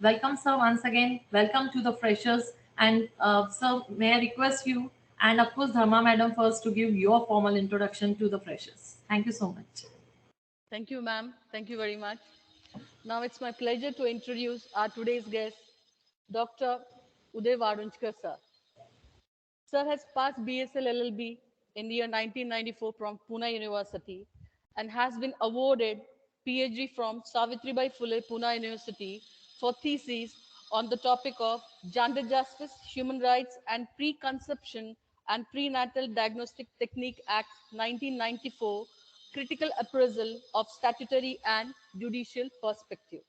Welcome, sir, once again. Welcome to the freshers. And sir, may I request you and of course Dharma madam first to give your formal introduction to the freshers. Thank you so much. Thank you, ma'am. Thank you very much. Now it's my pleasure to introduce our today's guest, Dr. Uday Varunchkar, sir. Sir has passed BSL LLB in the year 1994 from Pune University and has been awarded PhD from Savitribai Phule Pune University for thesis on the topic of gender justice, human rights, and preconception and prenatal diagnostic technique act 1994, critical appraisal of statutory and judicial perspective.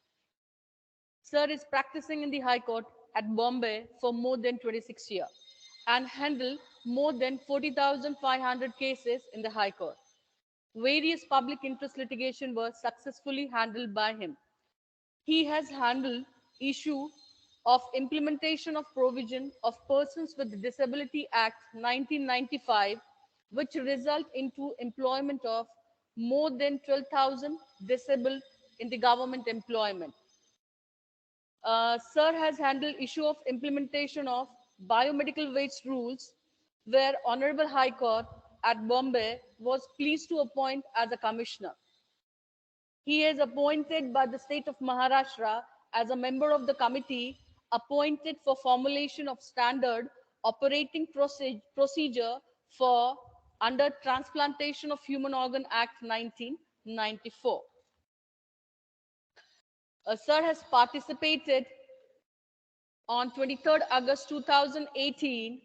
Sir is practicing in the High Court at Bombay for more than 26 years and handled more than 40,500 cases in the High Court. Various public interest litigation were successfully handled by him. He has handled issue of implementation of provision of Persons with Disability Act 1995, which result into employment of more than 12,000 disabled in the government employment. Sir has handled issue of implementation of biomedical waste rules, where Honorable High Court at Bombay was pleased to appoint as a commissioner. He is appointed by the state of Maharashtra as a member of the committee appointed for formulation of standard operating procedure for under Transplantation of Human Organ Act 1994. Sir has participated on 23rd August 2018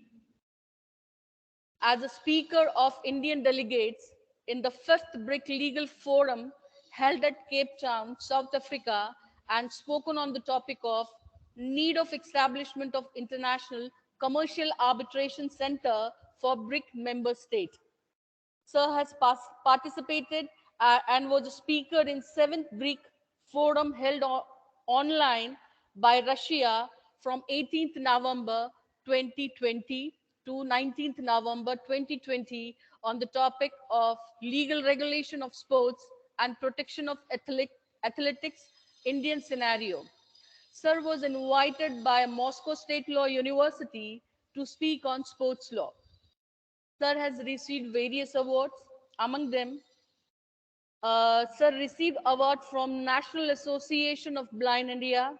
as a speaker of Indian delegates in the 5th BRIC Legal Forum held at Cape Town, South Africa, and spoken on the topic of need of establishment of international commercial arbitration center for BRIC member state. Sir has participated and was a speaker in 7th BRIC Forum held online by Russia from 18th November 2020 to 19th November 2020 on the topic of legal regulation of sports and protection of athletics Indian scenario. Sir was invited by Moscow State Law University to speak on sports law. Sir has received various awards. Among them, Sir received award from National Association of Blind India.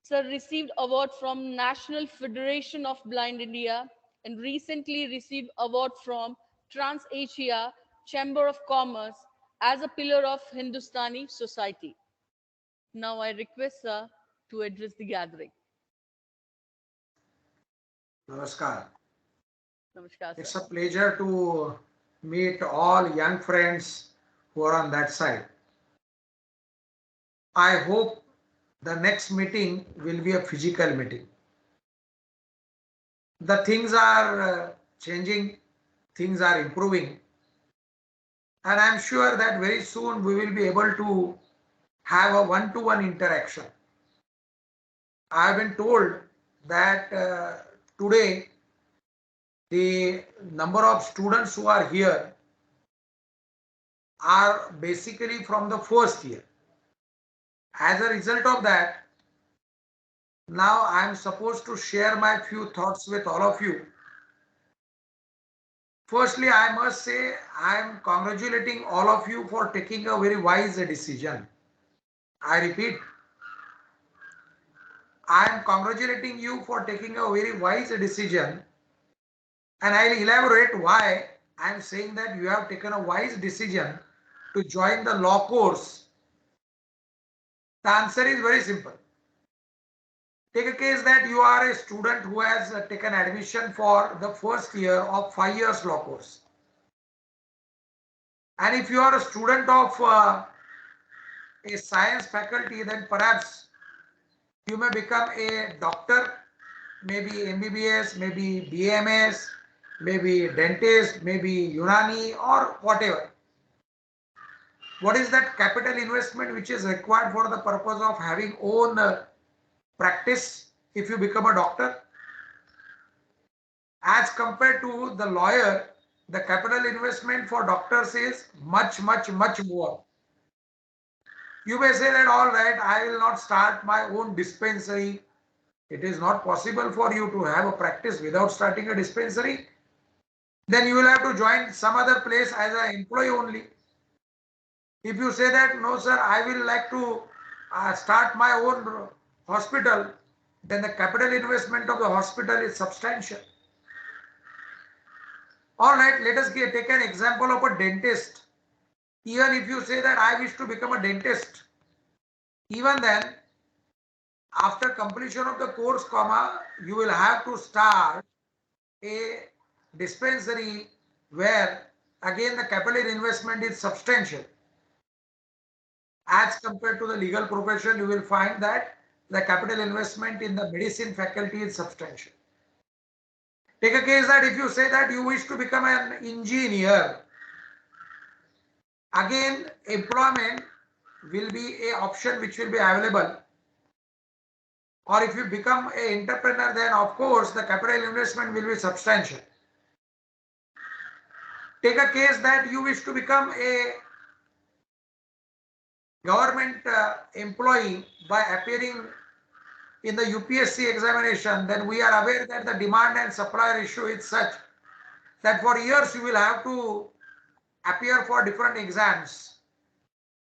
Sir received award from National Federation of Blind India and recently received award from Trans Asia Chamber of Commerce as a pillar of Hindustani society. Now I request Sir to address the gathering. Namaskar. Namaskar, sir. It's a pleasure to meet all young friends who are on that side. I hope the next meeting will be a physical meeting. The things are changing, things are improving, and I'm sure that very soon we will be able to have a one-to-one interaction. I have been told that today the number of students who are here are basically from the first year. As a result of that, now I am supposed to share my few thoughts with all of you. Firstly, I must say I am congratulating all of you for taking a very wise decision. I repeat, I am congratulating you for taking a very wise decision, and I'll elaborate why I am saying that you have taken a wise decision to join the law course. The answer is very simple. Take a case that you are a student who has taken admission for the first year of 5 years law course. And if you are a student of a science faculty, then perhaps you may become a doctor, maybe MBBS, maybe BMS, maybe dentist, maybe Unani or whatever. What is that capital investment which is required for the purpose of having own practice if you become a doctor? As compared to the lawyer, the capital investment for doctors is much more. You may say that, all right, I will not start my own dispensary. It is not possible for you to have a practice without starting a dispensary. Then you will have to join some other place as an employee only. If you say that, no sir, I will like to start my own hospital, then the capital investment of the hospital is substantial. All right, let us take an example of a dentist. Even if you say that I wish to become a dentist, even then, after completion of the course, you will have to start a dispensary where again the capital investment is substantial. As compared to the legal profession, you will find that the capital investment in the medicine faculty is substantial. Take a case that if you say that you wish to become an engineer, again employment will be an option which will be available. Or if you become an entrepreneur, then of course the capital investment will be substantial. Take a case that you wish to become a government employee by appearing in the UPSC examination, then we are aware that the demand and supply ratio is such that for years you will have to appear for different exams,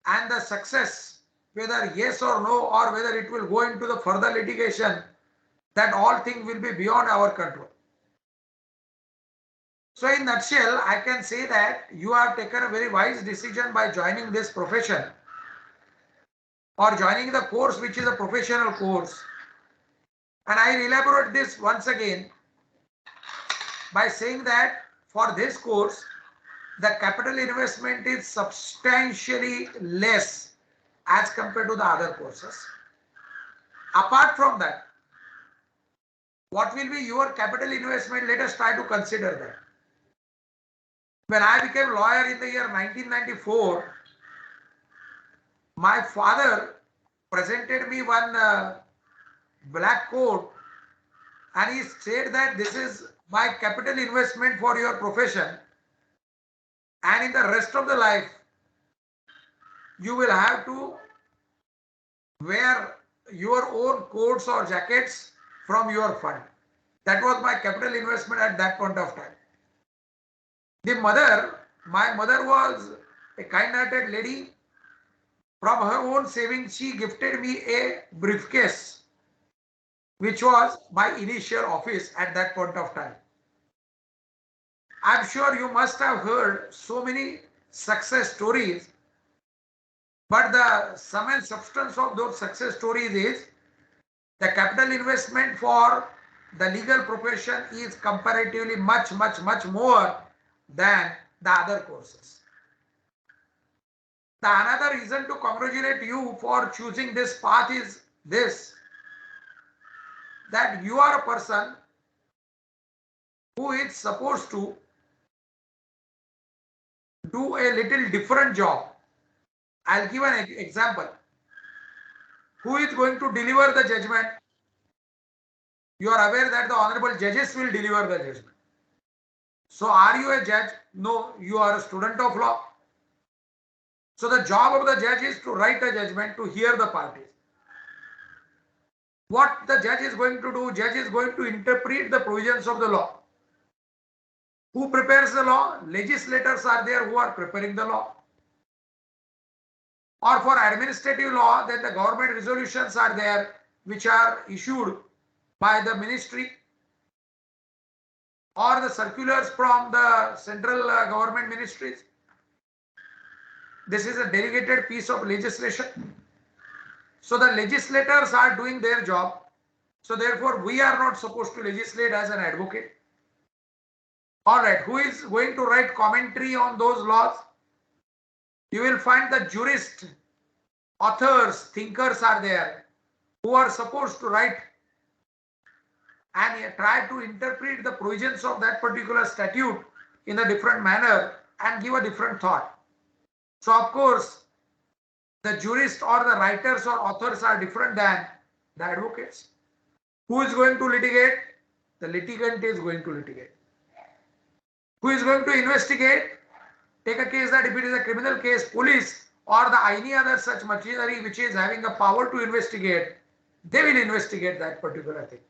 and the success, whether yes or no, or whether it will go into the further litigation, that all things will be beyond our control. So in nutshell, I can say that you have taken a very wise decision by joining this profession or joining the course which is a professional course. And I elaborate this once again by saying that for this course, the capital investment is substantially less as compared to the other courses. Apart from that, what will be your capital investment? Let us try to consider that. When I became lawyer in the year 1994, my father presented me one black coat, and he said that this is my capital investment for your profession, and in the rest of the life you will have to wear your own coats or jackets from your fund. That was my capital investment at that point of time. My mother was a kind-hearted lady. From her own savings, she gifted me a briefcase, which was my initial office at that point of time. I'm sure you must have heard so many success stories, but the sum and substance of those success stories is the capital investment for the legal profession is comparatively much more than the other courses. The another reason to congratulate you for choosing this path is this, that you are a person who is supposed to do a little different job. I'll give an example. Who is going to deliver the judgment? You are aware that the honorable judges will deliver the judgment. So are you a judge? No, you are a student of law. So the job of the judge is to write a judgment, to hear the parties. What the judge is going to do? Judge is going to interpret the provisions of the law. Who prepares the law? Legislators are there who are preparing the law. Or for administrative law, then the government resolutions are there which are issued by the ministry, or the circulars from the central government ministries. This is a delegated piece of legislation. So the legislators are doing their job. So therefore, we are not supposed to legislate as an advocate. All right, who is going to write commentary on those laws? You will find the jurists, authors, thinkers are there who are supposed to write and try to interpret the provisions of that particular statute in a different manner and give a different thought. So of course, the jurists or the writers or authors are different than the advocates. Who is going to litigate? The litigant is going to litigate. Who is going to investigate? Take a case that if it is a criminal case, police or any other such machinery which is having a power to investigate, they will investigate that particular thing.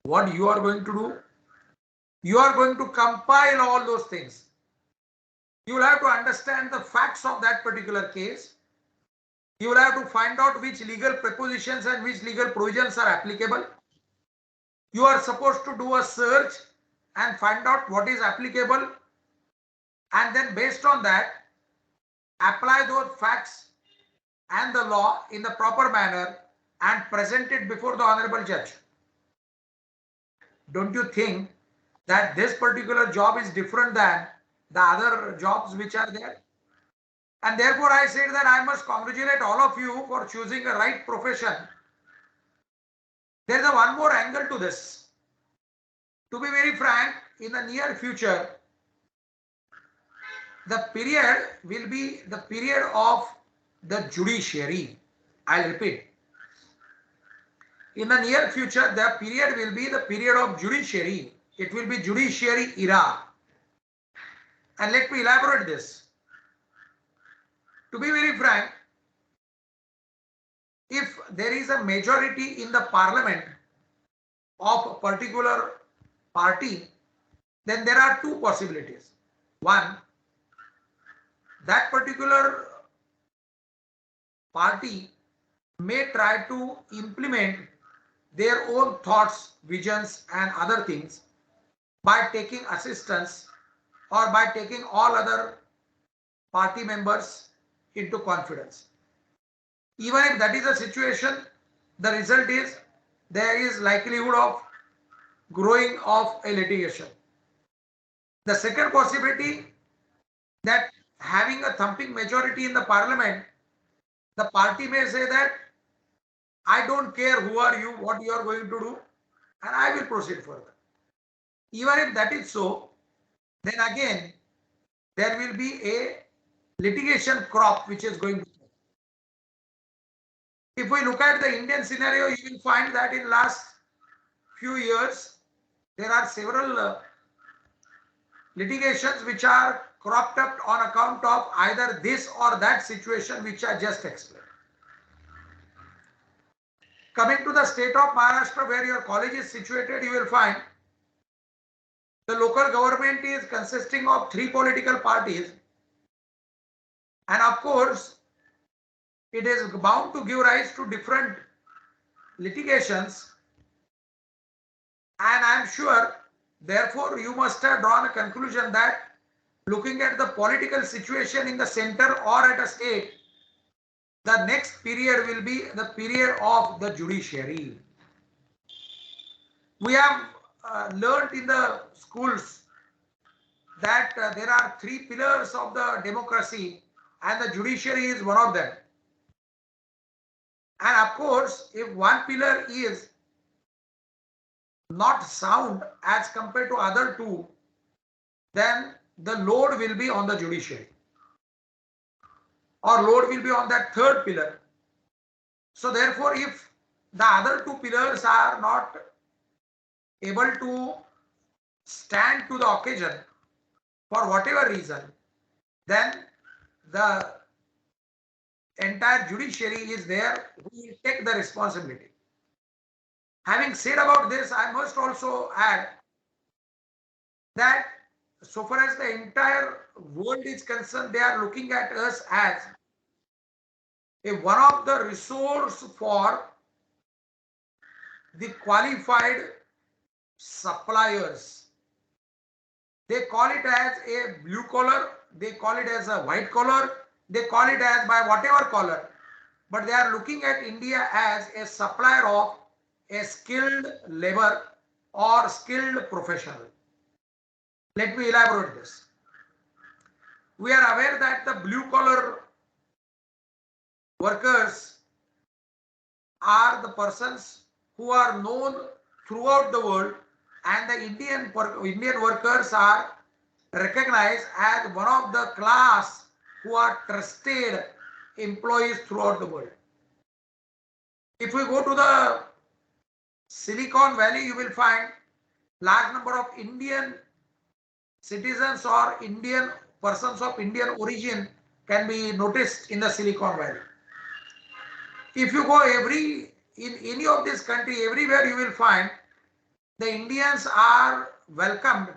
What you are going to do? You are going to compile all those things. You will have to understand the facts of that particular case. You will have to find out which legal prepositions and which legal provisions are applicable. You are supposed to do a search and find out what is applicable, and then based on that, apply those facts and the law in the proper manner and present it before the honorable judge. Don't you think that this particular job is different than the other jobs which are there? And therefore I said that I must congratulate all of you for choosing a right profession. There is a one more angle to this. To be very frank, in the near future, the period will be the period of the judiciary. I'll repeat. In the near future, the period will be the period of judiciary. It will be judiciary era. And let me elaborate this. To be very frank, if there is a majority in the parliament of a particular party, then there are two possibilities. One, that particular party may try to implement their own thoughts, visions and other things by taking assistance or by taking all other party members into confidence. Even if that is the situation, the result is there is likelihood of growing of a litigation. The second possibility, that having a thumping majority in the parliament, the party may say that I don't care who are you, what you are going to do, and I will proceed further. Even if that is so, then again there will be a litigation crop which is going to. If we look at the Indian scenario, you will find that in last few years there are several litigations which are cropped up on account of either this or that situation which I just explained. Coming to the state of Maharashtra, where your college is situated, you will find the local government is consisting of 3 political parties, and of course it is bound to give rise to different litigations, and I am sure therefore you must have drawn a conclusion that looking at the political situation in the center or at a state, the next period will be the period of the judiciary. We have learned in the schools that there are 3 pillars of the democracy and the judiciary is one of them. And of course, if one pillar is not sound as compared to other 2, then the load will be on the judiciary, or load will be on that 3rd pillar. So therefore, if the other 2 pillars are not able to stand to the occasion for whatever reason, then the entire judiciary is there who will take the responsibility. Having said about this, I must also add that so far as the entire world is concerned, they are looking at us as one of the resource for the qualified suppliers. They call it as a blue collar, they call it as a white collar, they call it as by whatever color, but they are looking at India as a supplier of a skilled labor or skilled professional. Let me elaborate this. We are aware that the blue collar workers are the persons who are known throughout the world, and the Indian workers are recognized as one of the class who are trusted employees throughout the world. If we go to the Silicon Valley, you will find large number of Indian citizens or Indian persons of Indian origin can be noticed in the Silicon Valley. If you go in any of this country, everywhere you will find the Indians are welcomed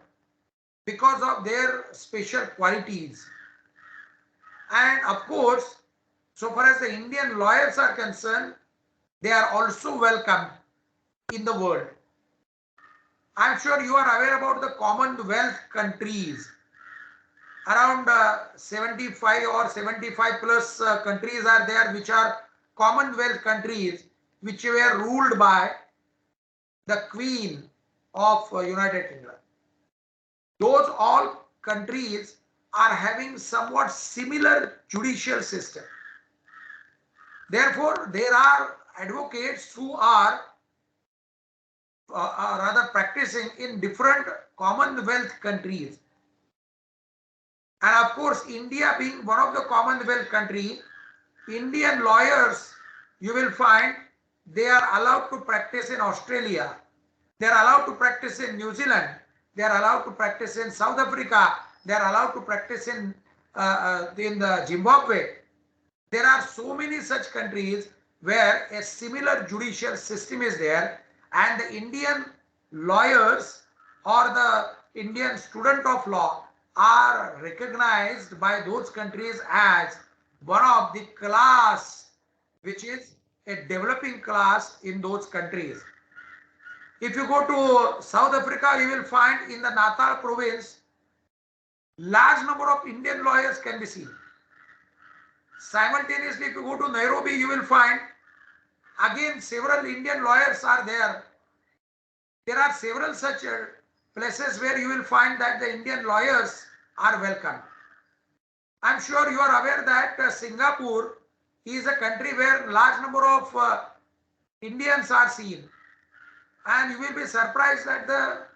because of their special qualities. And of course, so far as the Indian lawyers are concerned, they are also welcomed in the world. I'm sure you are aware about the Commonwealth countries. Around 75 or 75 plus countries are there which are Commonwealth countries which were ruled by the Queen of United Kingdom. Those all countries are having somewhat similar judicial system. Therefore, there are advocates who are rather practicing in different Commonwealth countries. And of course, India being one of the Commonwealth country, Indian lawyers, you will find they are allowed to practice in Australia. They are allowed to practice in New Zealand. They are allowed to practice in South Africa. They are allowed to practice in the Zimbabwe. There are so many such countries where a similar judicial system is there, and the Indian lawyers or the Indian student of law are recognized by those countries as one of the class which is a developing class in those countries. If you go to South Africa, you will find in the Natal province, large number of Indian lawyers can be seen. Simultaneously, if you go to Nairobi, you will find again several Indian lawyers are there. There are several such places where you will find that the Indian lawyers are welcome. I'm sure you are aware that Singapore is a country where large number of Indians are seen. And you will be surprised that the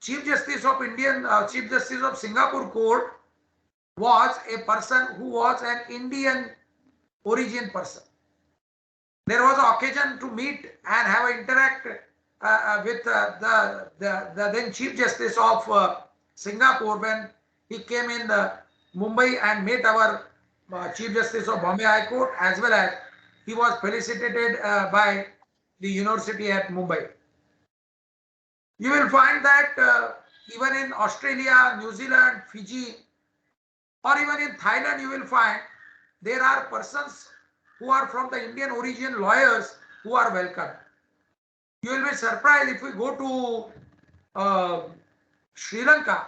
Chief Justice of Singapore Court was a person who was an Indian origin person. There was an occasion to meet and have an interact with the then Chief Justice of Singapore when he came in Mumbai and met our Chief Justice of Bombay High Court, as well as he was felicitated by the University at Mumbai. You will find that even in Australia, New Zealand, Fiji, or even in Thailand, you will find there are persons who are from the Indian origin lawyers who are welcome. You will be surprised if we go to Sri Lanka,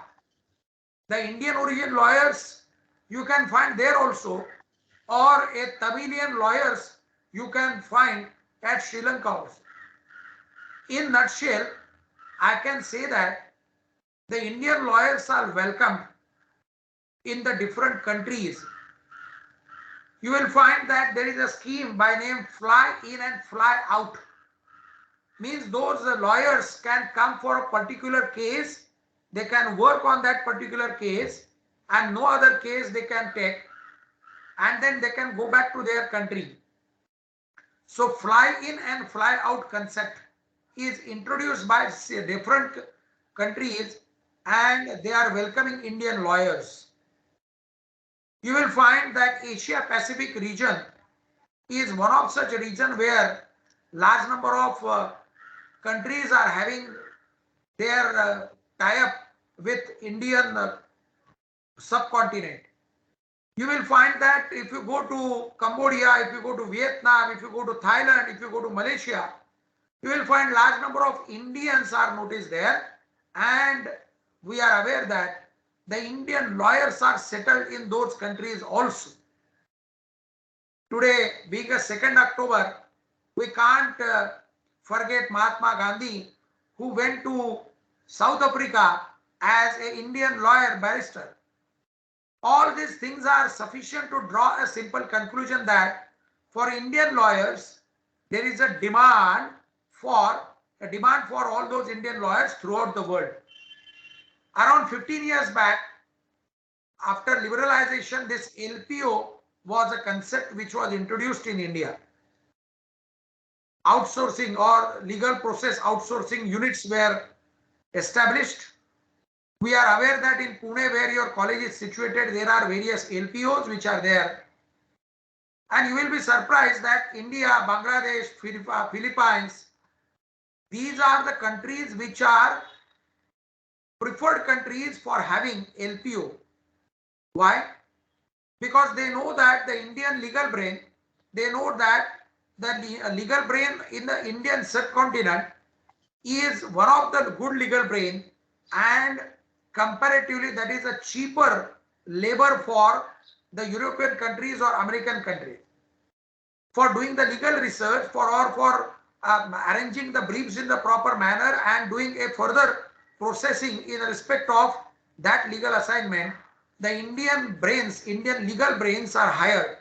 the Indian origin lawyers you can find there also, or a Tamilian lawyers you can find at Sri Lanka also. In nutshell, I can say that the Indian lawyers are welcomed in the different countries. You will find that there is a scheme by name Fly In and Fly Out. Means those lawyers can come for a particular case, they can work on that particular case, and no other case they can take, and then they can go back to their country. So Fly In and Fly Out concept is introduced by different countries, and they are welcoming Indian lawyers. You will find that Asia Pacific region is one of such a region where large number of countries are having their tie-up with Indian subcontinent. You will find that if you go to Cambodia, if you go to Vietnam, if you go to Thailand, if you go to Malaysia, you will find large number of Indians are noticed there, and we are aware that the Indian lawyers are settled in those countries also. Today, being a 2nd October, we can't forget Mahatma Gandhi, who went to South Africa as an Indian lawyer barrister. All these things are sufficient to draw a simple conclusion that for Indian lawyers, there is a demand for all those Indian lawyers throughout the world. Around 15 years back, after liberalization, this LPO was a concept which was introduced in India. Outsourcing or legal process outsourcing units were established, We are aware that in Pune, where your college is situated, there are various LPOs which are there. And you will be surprised that India, Bangladesh, Philippines, these are the countries which are preferred countries for having LPO. Why? Because they know that the Indian legal brain, they know that the legal brain in the Indian subcontinent is one of the good legal brain, and comparatively that is a cheaper labor for the European countries or American countries for doing the legal research for arranging the briefs in the proper manner and doing a further processing in respect of that legal assignment. The Indian brains, Indian legal brains are higher.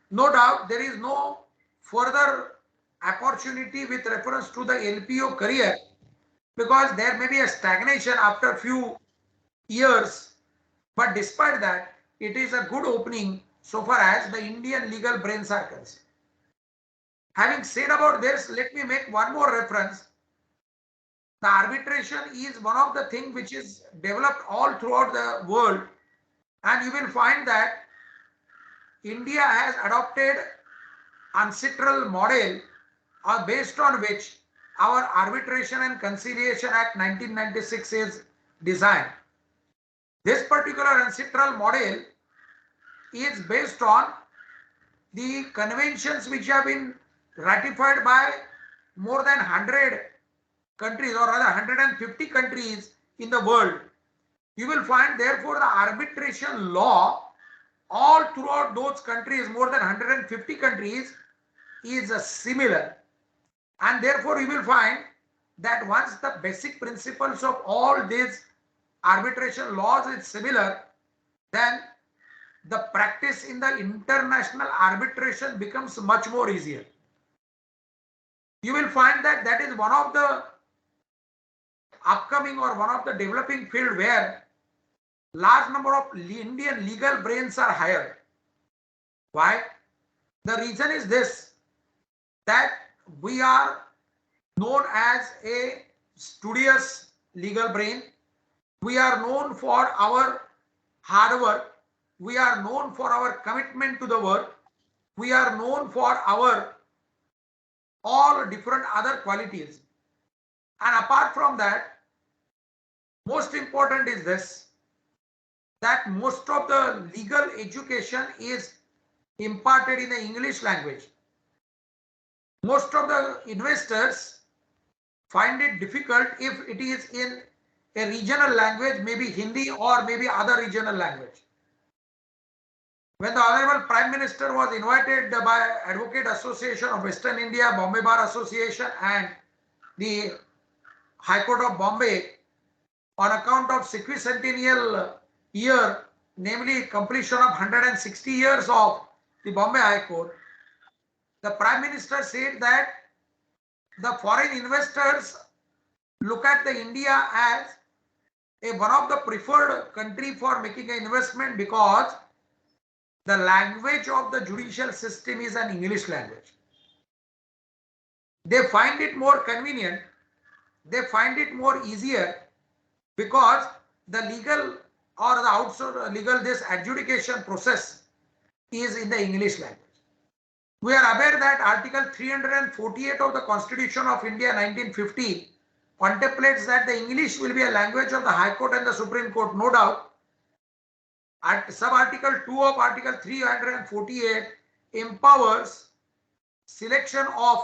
No doubt there is no further opportunity with reference to the LPO career, because there may be a stagnation after few years, but despite that, it is a good opening so far as the Indian legal brains are concerned. Having said about this, let me make one more reference. The arbitration is one of the things which is developed all throughout the world, and you will find that India has adopted ancestral model based on which our Arbitration and Conciliation Act 1996 is designed. This particular ancestral model is based on the conventions which have been ratified by more than 100 countries, or rather 150 countries in the world. You will find therefore the arbitration law all throughout those countries, more than 150 countries, is similar. And therefore you will find that once the basic principles of all these arbitration laws is similar, then the practice in the international arbitration becomes much more easier. You will find that that is one of the upcoming or one of the developing field where large number of Indian legal brains are hired. Why? The reason is this, that we are known as a studious legal brain. We are known for our hard work. We are known for our commitment to the work. We are known for our all different other qualities. And apart from that, most important is this, that most of the legal education is imparted in the English language. Most of the investors find it difficult if it is in a regional language, maybe Hindi or maybe other regional language. When the Honorable Prime Minister was invited by Advocate Association of Western India, Bombay Bar Association and the High Court of Bombay on account of 60th year, namely completion of 160 years of the Bombay High Court, the Prime Minister said that the foreign investors look at the India as one of the preferred country for making an investment, because the language of the judicial system is an English language. They find it more convenient, they find it more easier, because the legal or the outsourced legal this adjudication process is in the English language. We are aware that Article 348 of the Constitution of India 1950 contemplates that the English will be a language of the High Court and the Supreme Court, no doubt. Sub-Article 2 of Article 348 empowers selection of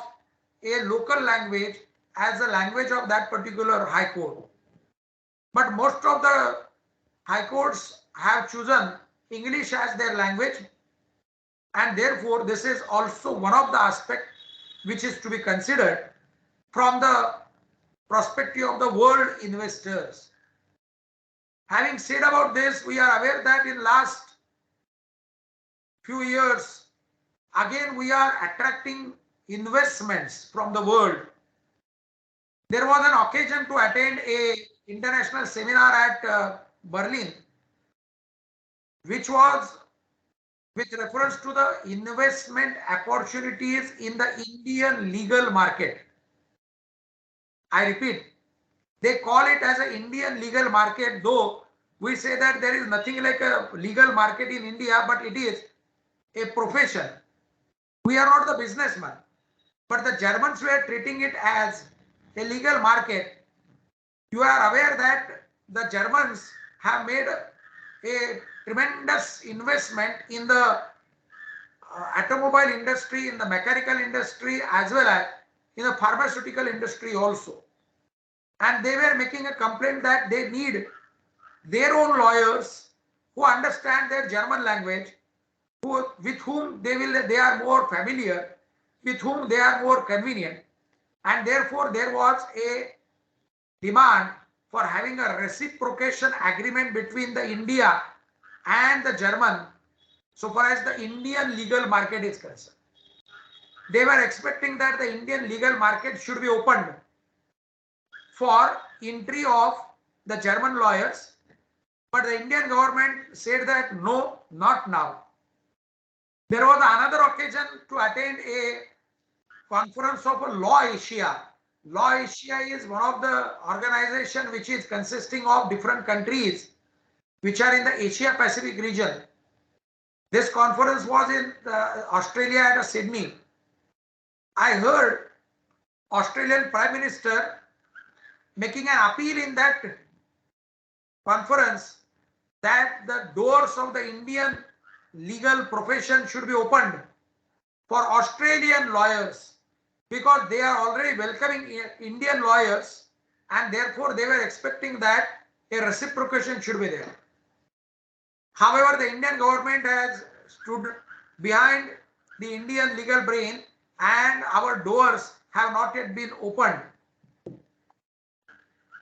a local language as the language of that particular High Court. But most of the High Courts have chosen English as their language, and therefore this is also one of the aspects which is to be considered from the perspective of the world investors. Having said about this, we are aware that in last few years, again we are attracting investments from the world. There was an occasion to attend a international seminar at Berlin, which was with reference to the investment opportunities in the Indian legal market. I repeat, They call it as an Indian legal market, though we say that there is nothing like a legal market in India, but it is a profession. We are not the businessman, but the Germans were treating it as a legal market. You are aware that the Germans have made a tremendous investment in the automobile industry, in the mechanical industry, as well as in the pharmaceutical industry also. And they were making a complaint that they need their own lawyers who understand their German language, with whom they are more familiar, with whom they are more convenient, and therefore there was a demand for having a reciprocation agreement between the India and the German so far as the Indian legal market is concerned. They were expecting that the Indian legal market should be opened for entry of the German lawyers, but the Indian government said that no, not now. There was another occasion to attend a conference of Law Asia. Law Asia is one of the organization which is consisting of different countries which are in the Asia Pacific region. This conference was in Australia at Sydney. I heard Australian Prime Minister making an appeal in that conference that the doors of the Indian legal profession should be opened for Australian lawyers, because they are already welcoming Indian lawyers, and therefore they were expecting that a reciprocation should be there. However, the Indian government has stood behind the Indian legal brain, and our doors have not yet been opened.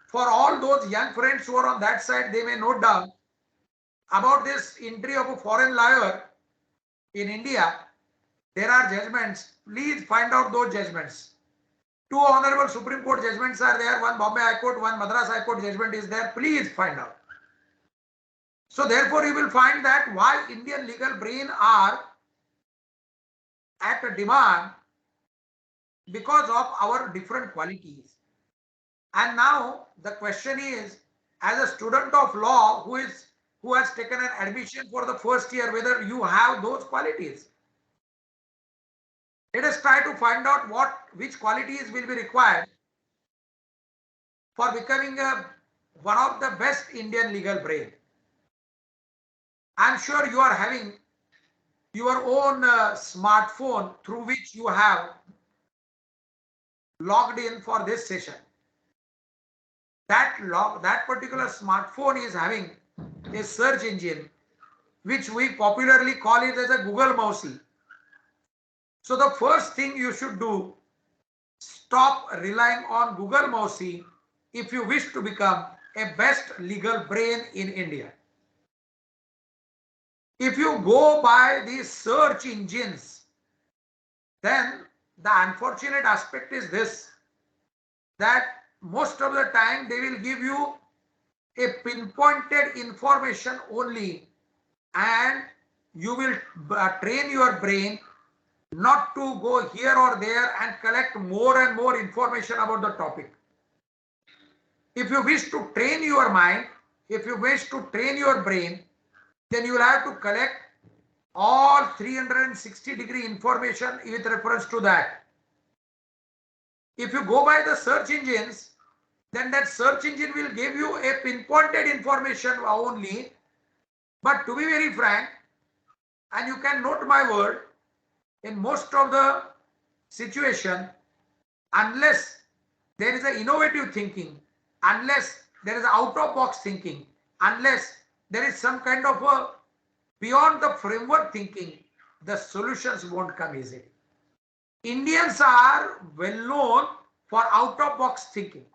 For all those young friends who are on that side, they may note down about this entry of a foreign lawyer in India. There are judgments. Please find out those judgments. Two honorable Supreme Court judgments are there. One Bombay High Court, one Madras High Court judgment is there. Please find out. So therefore, you will find that why Indian legal brain are at a demand, because of our different qualities. And now the question is, as a student of law who has taken an admission for the first year, whether you have those qualities. Let us try to find out which qualities will be required for becoming one of the best Indian legal brain. I am sure you are having your own smartphone through which you have logged in for this session. That particular smartphone is having a search engine which we popularly call it as a Google Mousey. So the first thing you should do, stop relying on Google Mousey if you wish to become a best legal brain in India. If you go by these search engines, then the unfortunate aspect is this, that most of the time they will give you a pinpointed information only, and you will train your brain not to go here or there and collect more and more information about the topic. If you wish to train your mind, if you wish to train your brain, then you will have to collect all 360-degree information with reference to that. If you go by the search engines, then that search engine will give you a pinpointed information only. But to be very frank, and you can note my word, in most of the situation, unless there is an innovative thinking, unless there is out-of-box thinking, unless there is some kind of a beyond the framework thinking, the solutions won't come easily. Indians are well known for out-of-box thinking.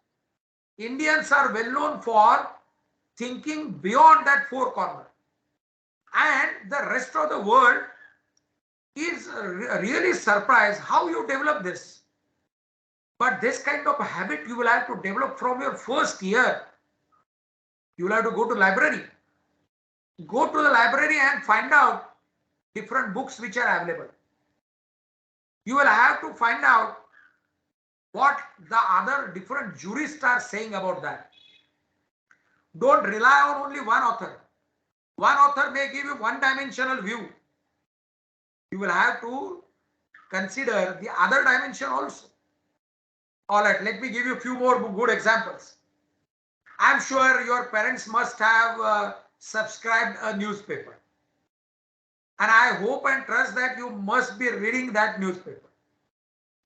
Indians are well known for thinking beyond that four corner. And the rest of the world is really surprised how you develop this. But this kind of habit you will have to develop from your first year. You will have to go to library. Go to the library and find out different books which are available. You will have to find out what the other different jurists are saying about that. Don't rely on only one author. One author may give you one-dimensional view. You will have to consider the other dimension also. All right, let me give you a few more good examples. I'm sure your parents must have subscribed a newspaper. And I hope and trust that you must be reading that newspaper.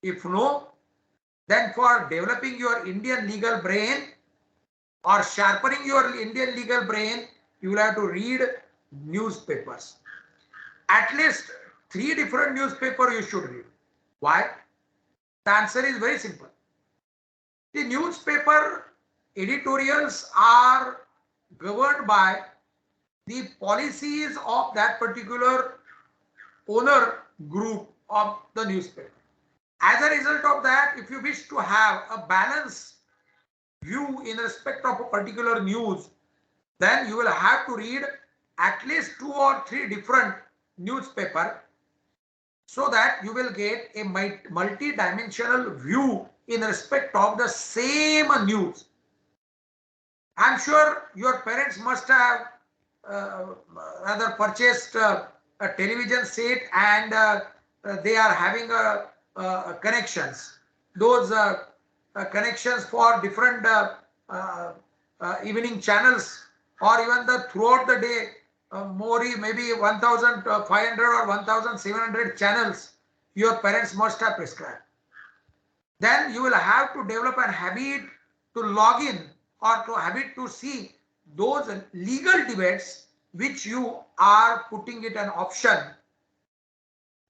If no, then for developing your Indian legal brain or sharpening your Indian legal brain, you will have to read newspapers. At least 3 different newspapers you should read. Why? The answer is very simple. The newspaper editorials are governed by the policies of that particular owner group of the newspaper. As a result of that, if you wish to have a balanced view in respect of a particular news, then you will have to read at least 2 or 3 different newspapers so that you will get a multi-dimensional view in respect of the same news. I'm sure your parents must have rather purchased a television set and they are having connections. Those connections for different evening channels or even the throughout the day maybe 1500 or 1700 channels your parents must have prescribed. Then you will have to develop a habit to log in or to habit to see those legal debates which you are putting it an option.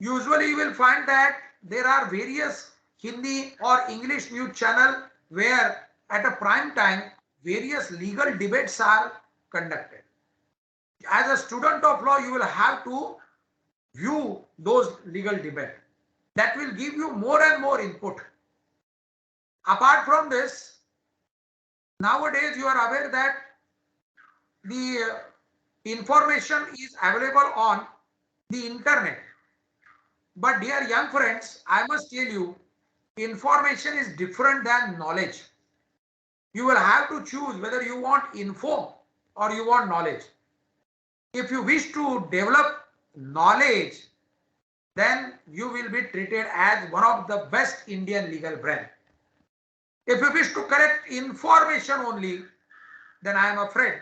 Usually you will find that there are various Hindi or English news channel where at a prime time various legal debates are conducted. As a student of law, you will have to view those legal debates. That will give you more and more input. Apart from this, nowadays you are aware that the information is available on the internet. But dear young friends, I must tell you, information is different than knowledge. You will have to choose whether you want info or you want knowledge. If you wish to develop knowledge, then you will be treated as one of the best Indian legal brain. If you wish to collect information only, then I am afraid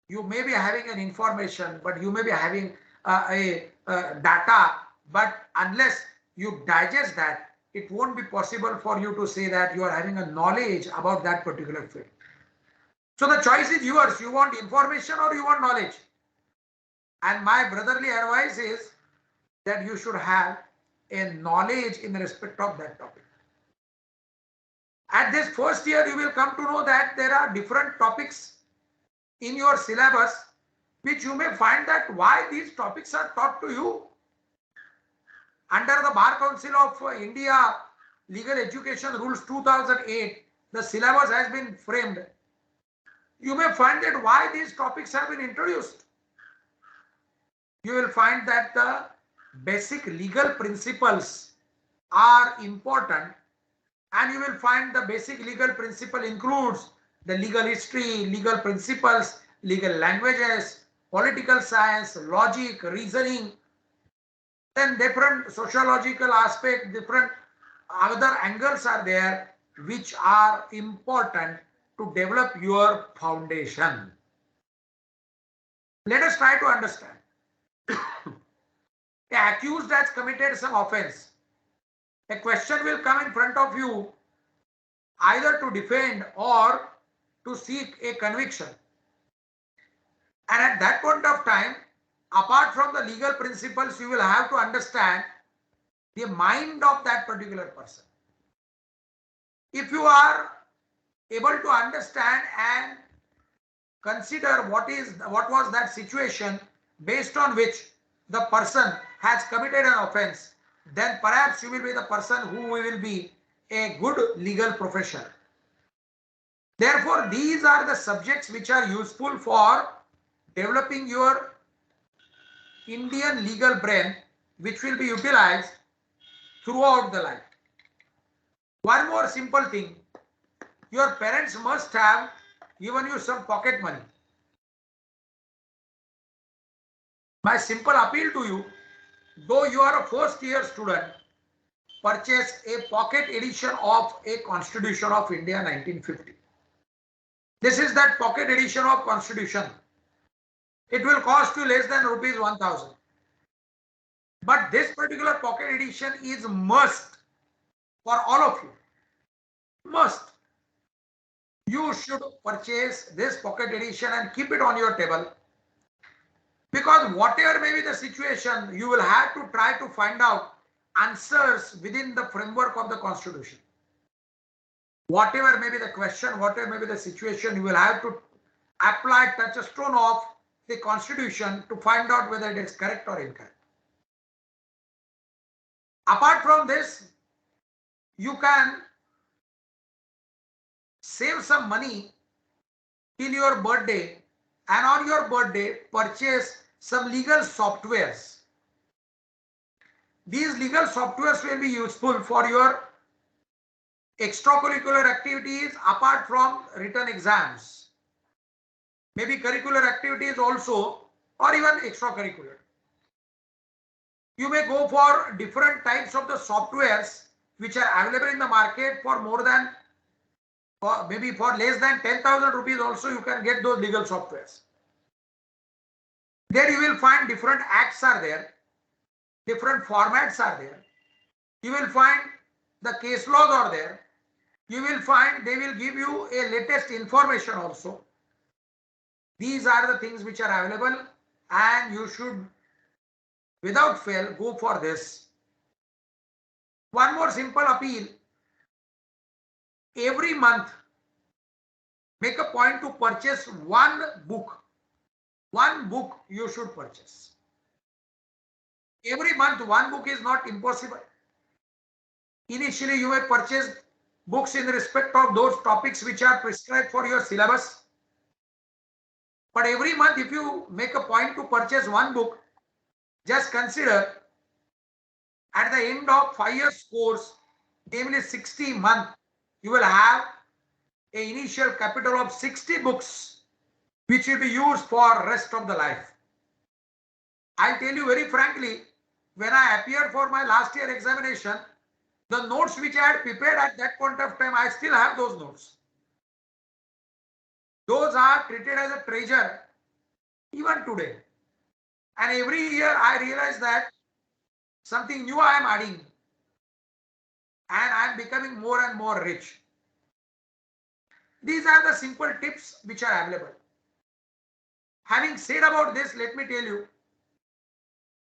you may be having an information, but you may be having a data, but unless you digest that, it won't be possible for you to say that you are having a knowledge about that particular field. So the choice is yours. You want information or you want knowledge? And my brotherly advice is that you should have a knowledge in respect of that topic. At this first year, you will come to know that there are different topics in your syllabus, which you may find that why these topics are taught to you. Under the Bar Council of India Legal Education Rules 2008, the syllabus has been framed. You may find that why these topics have been introduced. You will find that the basic legal principles are important, and you will find the basic legal principle includes the legal history, legal principles, legal languages, political science, logic, reasoning, then different sociological aspects, different other angles are there which are important to develop your foundation. Let us try to understand. The accused has committed some offense. A question will come in front of you either to defend or to seek a conviction. And at that point of time, apart from the legal principles, you will have to understand the mind of that particular person. If you are able to understand and consider what was that situation based on which the person has committed an offense, then perhaps you will be the person who will be a good legal professional. Therefore, these are the subjects which are useful for developing your Indian legal brain, which will be utilized throughout the life. One more simple thing. Your parents must have given you some pocket money. My simple appeal to you, though you are a first year student, purchase a pocket edition of a Constitution of India 1950. This is that pocket edition of Constitution. It will cost you less than rupees 1000. But this particular pocket edition is must for all of you. Must. You should purchase this pocket edition and keep it on your table. Because whatever may be the situation, you will have to try to find out answers within the framework of the Constitution. Whatever may be the question, whatever may be the situation, you will have to apply touchstone of the Constitution to find out whether it is correct or incorrect. Apart from this, you can save some money till your birthday, and on your birthday purchase some legal softwares. These legal softwares will be useful for your extracurricular activities apart from written exams. Maybe curricular activities also, or even extracurricular. You may go for different types of the softwares which are available in the market for more than, maybe for less than 10,000 rupees also you can get those legal softwares. There you will find different acts are there, different formats are there. You will find the case laws are there. You will find they will give you a latest information also. These are the things which are available, and you should without fail go for this. One more simple appeal. Every month make a point to purchase one book. One book you should purchase. Every month one book is not impossible. Initially you may purchase books in respect of those topics which are prescribed for your syllabus. But every month if you make a point to purchase one book, just consider at the end of 5 years course, namely 60 months, you will have an initial capital of 60 books which will be used for rest of the life. I'll tell you very frankly, when I appeared for my last year examination, the notes which I had prepared at that point of time, I still have those notes. Those are treated as a treasure even today. And every year I realize that something new I am adding, and I am becoming more and more rich. These are the simple tips which are available. Having said about this, let me tell you,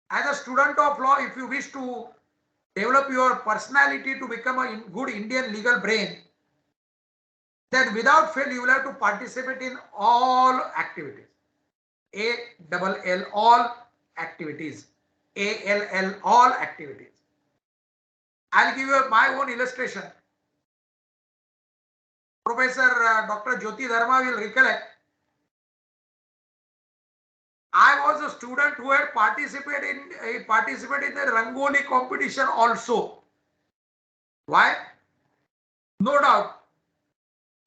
as a student of law, if you wish to develop your personality to become a good Indian legal brain, then without fail you will have to participate in all activities. ALL, all activities. ALL, all activities. I'll give you my own illustration. Professor Dr. Jyoti Dharma will recollect. I was a student who had participated in the Rangoli competition also. Why? No doubt.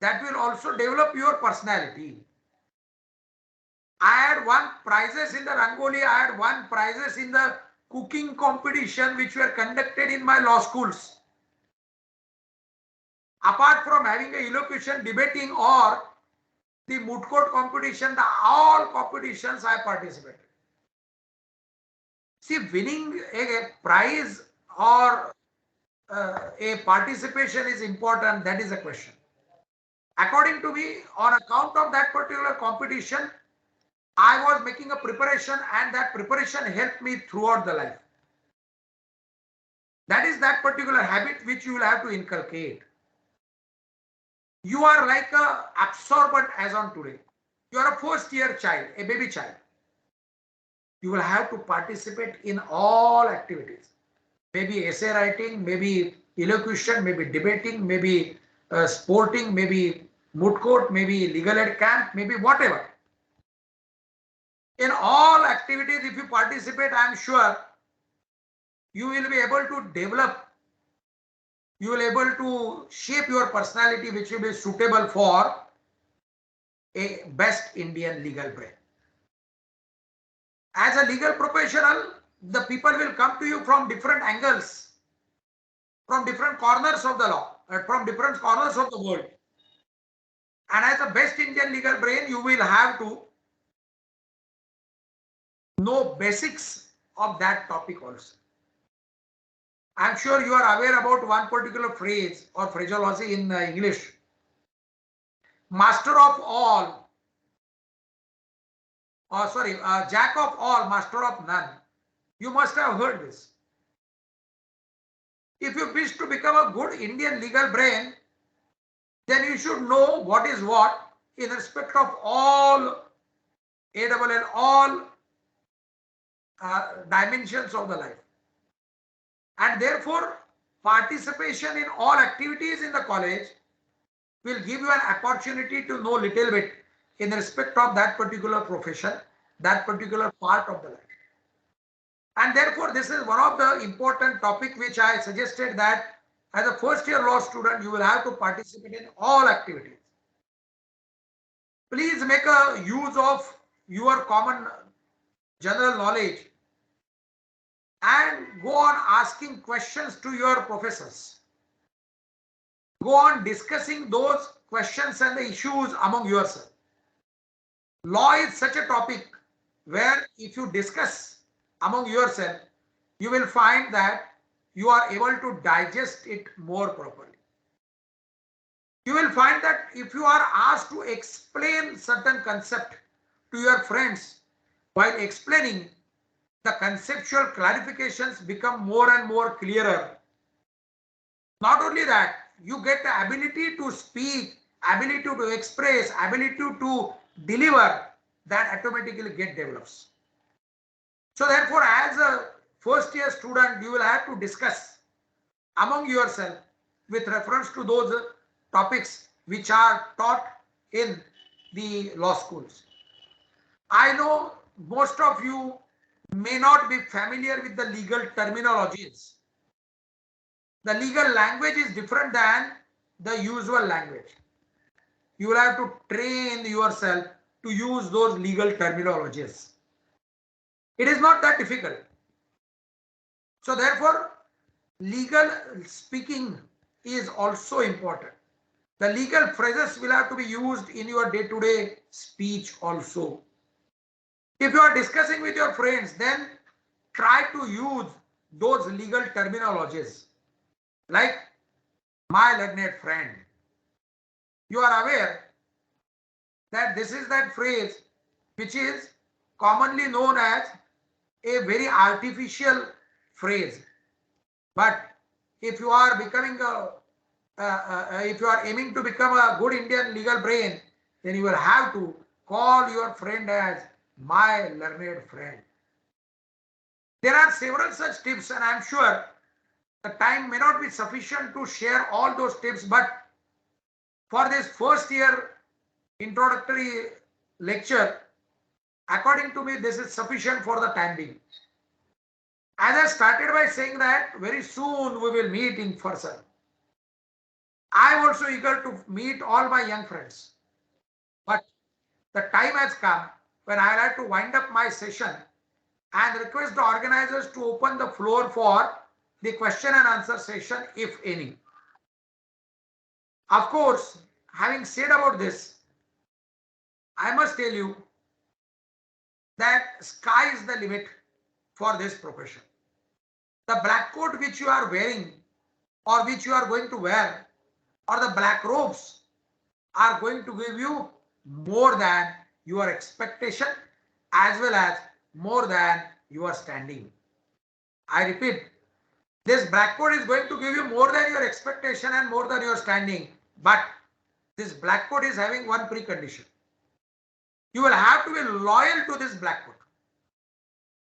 That will also develop your personality. I had won prizes in the Rangoli. I had won prizes in the cooking competition which were conducted in my law schools. Apart from having a elocution, debating, or the moot court competition, all competitions I participated. See, winning a prize or a participation is important. That is a question. According to me, on account of that particular competition, I was making a preparation, and that preparation helped me throughout the life. That is that particular habit which you will have to inculcate. You are like a absorbent as on today. You are a first year child, a baby child. You will have to participate in all activities. Maybe essay writing, maybe elocution, maybe debating, maybe sporting, maybe moot court, maybe legal aid camp, maybe whatever. In all activities, if you participate, I am sure you will be able to develop you will able to shape your personality which will be suitable for a best Indian legal brain. As a legal professional, the people will come to you from different angles, from different corners of the law, from different corners of the world. And as a best Indian legal brain, you will have to know basics of that topic also. I'm sure you are aware about one particular phrase or phraseology in English. Master of all, or sorry, jack of all, master of none. You must have heard this. If you wish to become a good Indian legal brain, then you should know what is what in respect of all ALL, all dimensions of the life. And therefore, participation in all activities in the college will give you an opportunity to know little bit in respect of that particular profession, that particular part of the life. And therefore, this is one of the important topic which I suggested that as a first year law student, you will have to participate in all activities. Please make a use of your common general knowledge and go on asking questions to your professors. Go on discussing those questions and the issues among yourself. Law is such a topic where if you discuss among yourself, you will find that you are able to digest it more properly. You will find that if you are asked to explain certain concept to your friends, while explaining, the conceptual clarifications become more and more clearer. Not only that, you get the ability to speak, ability to express, ability to deliver, that automatically get develops. So therefore, as a first year student, you will have to discuss among yourself with reference to those topics which are taught in the law schools. I know most of you may not be familiar with the legal terminologies. The legal language is different than the usual language. You will have to train yourself to use those legal terminologies. It is not that difficult. So therefore, legal speaking is also important. The legal phrases will have to be used in your day-to-day speech also. If you are discussing with your friends, then try to use those legal terminologies like my learned friend. You are aware that this is that phrase which is commonly known as a very artificial phrase. But if you are becoming if you are aiming to become a good Indian legal brain, then you will have to call your friend as my learned friend. There are several such tips, and I am sure the time may not be sufficient to share all those tips, but for this first year introductory lecture, according to me, this is sufficient for the time being. As I started by saying that very soon we will meet in person. I am also eager to meet all my young friends. But the time has come when I like to wind up my session and request the organizers to open the floor for the question and answer session, if any. Of course, having said about this, I must tell you that sky is the limit for this profession. The black coat which you are wearing or which you are going to wear, or the black robes, are going to give you more than your expectation as well as more than your standing. I repeat, this black coat is going to give you more than your expectation and more than your standing, but this black coat is having one precondition. You will have to be loyal to this black coat.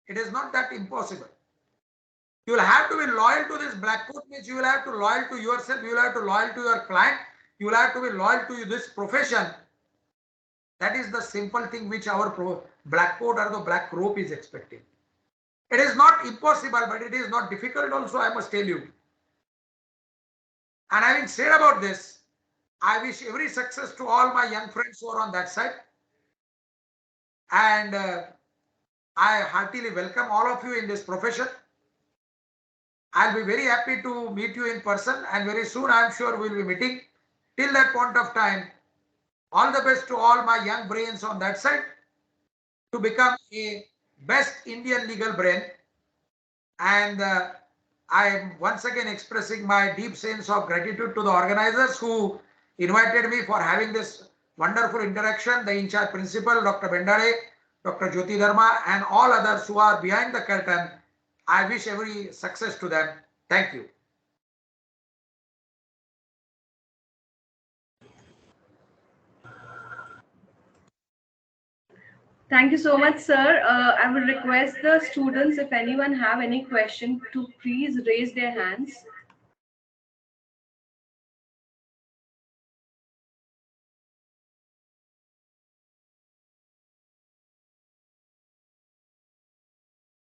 It is not that impossible. You will have to be loyal to this black coat, means you will have to be loyal to yourself, you will have to be loyal to your client, you will have to be loyal to this profession. That is the simple thing which our black coat or the black robe is expecting. It is not impossible, but it is not difficult also, I must tell you. And having said about this, I wish every success to all my young friends who are on that side. And I heartily welcome all of you in this profession. I'll be very happy to meet you in person, and very soon I'm sure we'll be meeting. Till that point of time, all the best to all my young brains on that side to become a best Indian legal brain. And I am once again expressing my deep sense of gratitude to the organizers who invited me for having this wonderful interaction, the in-charge principal, Dr. Bendale, Dr. Jyoti Dharma, and all others who are behind the curtain. I wish every success to them. Thank you. Thank you so much, sir. I would request the students, if anyone have any question, to please raise their hands.